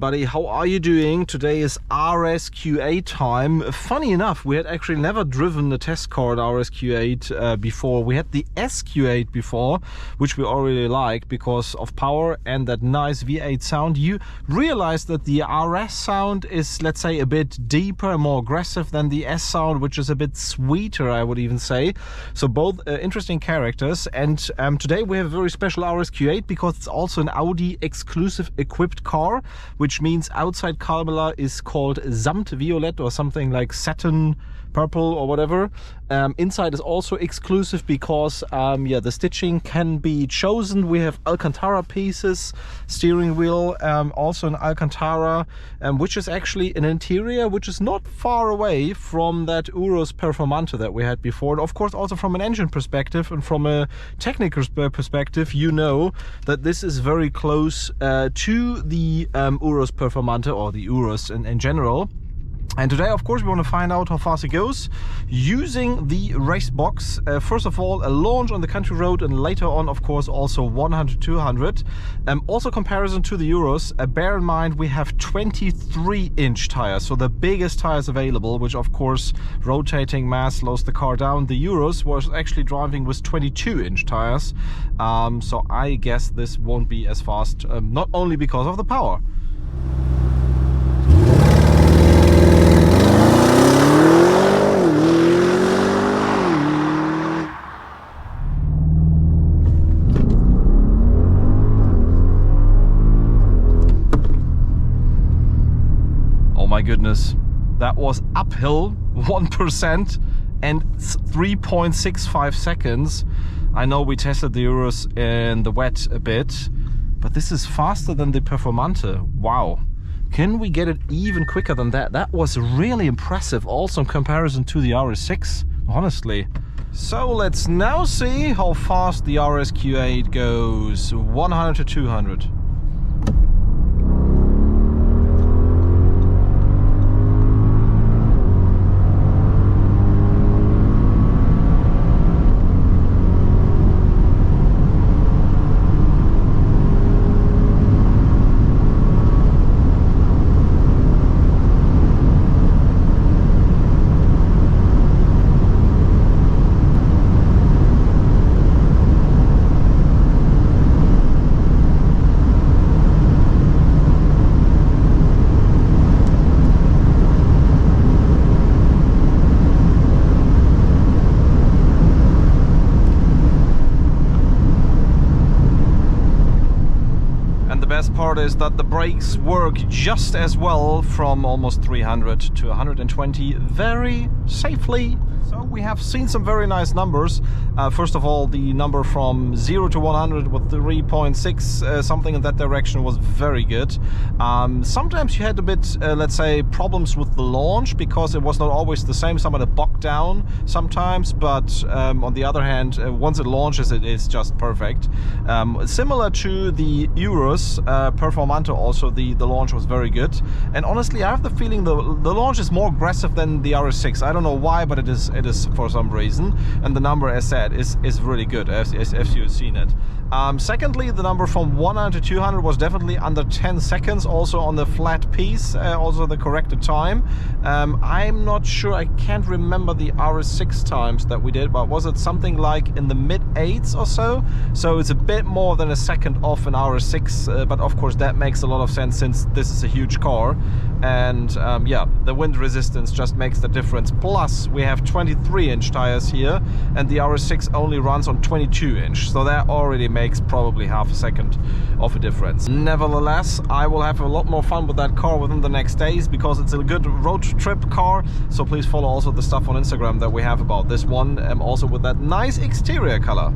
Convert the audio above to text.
everybody, how are you doing? Today is RSQ8 time. Funny enough, we had actually never driven the test car at RSQ8 before. We had the SQ8 before, which we already like because of power and that nice V8 sound. You realize that the RS sound is, let's say, a bit deeper, more aggressive than the S sound, which is a bit sweeter, I would even say. So both interesting characters. And today we have a very special RSQ8 because it's also an Audi exclusive equipped car, which means outside color is called Samt Violet or something like satin purple or whatever. Inside is also exclusive because the stitching can be chosen. We have Alcantara pieces, steering wheel, also an Alcantara, which is actually an interior which is not far away from that Urus Performante that we had before. And of course, also from an engine perspective and from a technical perspective, you know that this is very close to the Urus Performante, or the Urus in general. And today, of course, we want to find out how fast it goes using the race box. First of all, a launch on the country road, and later on, of course, also 100-200. Also comparison to the Urus. Bear in mind, we have 23-inch tires, so the biggest tires available, which, of course, rotating mass slows the car down. The Urus was actually driving with 22-inch tires, so I guess this won't be as fast, not only because of the power. My goodness, that was uphill 1% and 3.65 seconds. I know we tested the Urus in the wet a bit, but this is faster than the Performante. Wow. Can we get it even quicker than that? That was really impressive, also in comparison to the RS6, honestly. So let's now see how fast the RSQ8 goes. 100-200. Best part is that the brakes work just as well from almost 300 to 120 very safely. So we have seen some very nice numbers. First of all, the number from 0 to 100 with 3.6 something in that direction was very good. Sometimes you had a bit, let's say, problems with the launch because it was not always the same. Some of it bogged down sometimes, but on the other hand, once it launches, it is just perfect. Similar to the Urus Performante, also the launch was very good. And honestly, I have the feeling the launch is more aggressive than the RS6. I don't know why, but it is for some reason. And the number, as said, is really good, as you've seen it. Secondly, the number from 100 to 200 was definitely under 10 seconds, also on the flat piece, also the corrected time. I'm not sure, I can't remember the RS6 times that we did, but was it something like in the mid-8s or so? So it's a bit more than a second off an RS6, but of course that makes a lot of sense since this is a huge car. And yeah, the wind resistance just makes the difference. Plus, we have 23-inch tires here, and the RS6 only runs on 22-inch, so that already makes probably half a second of a difference. Nevertheless, I will have a lot more fun with that car within the next days because it's a good road trip car. So please follow also the stuff on Instagram that we have about this one, and also with that nice exterior color.